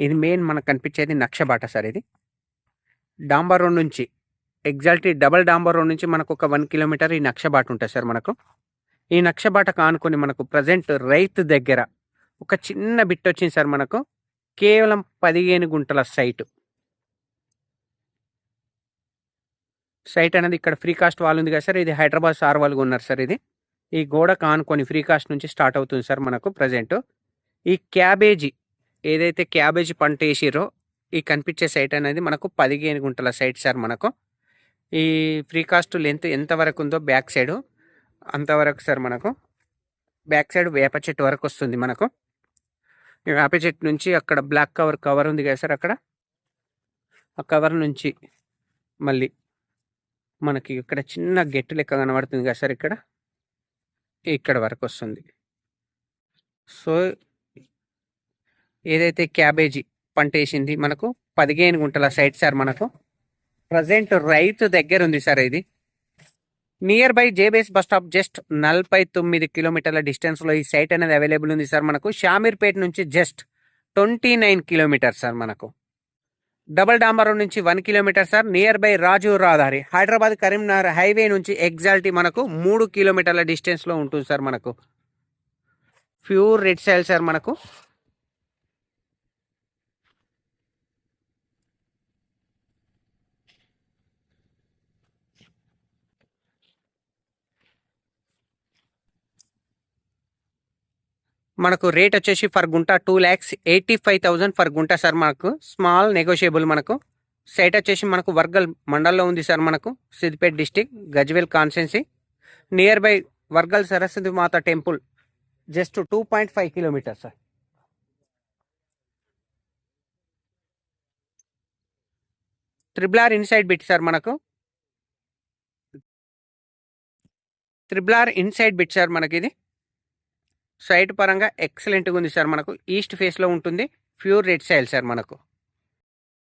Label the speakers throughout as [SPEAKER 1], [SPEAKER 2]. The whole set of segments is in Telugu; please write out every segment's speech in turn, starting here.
[SPEAKER 1] ఇది మెయిన్ మనకు కనిపించేది నక్షబాట సార్. ఇది డాంబర్ రోడ్ నుంచి ఎగ్జాక్ట్లీ డబల్ డాంబర్ రోడ్ నుంచి మనకు ఒక 1 కిలోమీటర్ ఈ నక్షబాట ఉంటుంది సార్ మనకు. ఈ నక్షబాట కానుకొని మనకు ప్రజెంట్ రైతు దగ్గర ఒక చిన్న బిట్ వచ్చింది సార్ మనకు. కేవలం 15 గుంటల సైట్ అనేది ఇక్కడ ఫ్రీ కాస్ట్ వాల్ ఉంది కదా సార్. ఇది హైదరాబాద్ సార్ వాళ్ళు ఉన్నారు సార్. ఇది ఈ గోడ కానుకొని ఫ్రీ కాస్ట్ నుంచి స్టార్ట్ అవుతుంది సార్ మనకు ప్రజెంట్. ఈ క్యాబేజీ ఏదైతే క్యాబేజీ పంట వేసిరో ఈ కనిపించే సైట్ అనేది మనకు 15 గుంటల సైట్ సార్ మనకు. ఈ ఫ్రీ కాస్ట్ లెంత్ ఎంతవరకు ఉందో బ్యాక్ సైడ్ అంతవరకు సార్ మనకు. బ్యాక్ సైడ్ వేప చెట్టు వరకు వస్తుంది మనకు. ఈ వేప చెట్టు నుంచి అక్కడ బ్లాక్ కవర్ ఉంది కదా సార్. అక్కడ ఆ కవర్ నుంచి మళ్ళీ మనకి ఇక్కడ చిన్న గెట్టు లెక్క కనబడుతుంది కదా సార్. ఇక్కడ వరకు వస్తుంది. సో ఏదైతే క్యాబేజీ పంట వేసింది మనకు 15 గుంటల సైట్ సార్ మనకు. ప్రజెంట్ రైతు దగ్గర ఉంది సార్. ఇది near by JBS bus stop just 49 కిలోమీటర్ల డిస్టెన్స్లో ఈ సైట్ అనేది అవైలబుల్ ఉంది సార్ మనకు. షామీర్పేట నుంచి జస్ట్ 29 కిలోమీటర్స్ సార్ మనకు. డబల్ డాంబర్ రోడ్ నుంచి 1 కిలోమీటర్ సార్. నియర్ బై రాజు రహదారి హైదరాబాద్ కరీంనగర్ హైవే నుంచి ఎగ్జాక్ట్లీ మనకు 3 కిలోమీటర్ల డిస్టెన్స్లో ఉంటుంది సార్ మనకు. ప్యూర్ రెడ్ సాయిల్ సార్ మనకు. మనకు రేట్ వచ్చేసి ఫర్ గుంట 2,85,000 ఫర్ గుంట సార్ మనకు. స్మాల్ నెగోషియబుల్ మనకు. సైట్ వచ్చేసి మనకు వర్గల్ మండల్లో ఉంది సార్ మనకు. Siddipet district Gajwel constituency. Near by Wargal Saraswati Mata temple just 2.5 kilometre sir. Triple inside bit sir మనకు. ట్రిపుల్ ఇన్సైడ్ బిట్ సార్ మనకి. ఇది సైట్ పరంగా ఎక్సలెంట్గా ఉంది సార్ మనకు. ఈస్ట్ ఫేస్లో ఉంటుంది. ప్యూర్ రెడ్ సాయిల్ సార్ మనకు.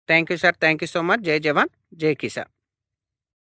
[SPEAKER 1] Thank you sir. Thank you so much. జై జవాన్ జై కిసాన్.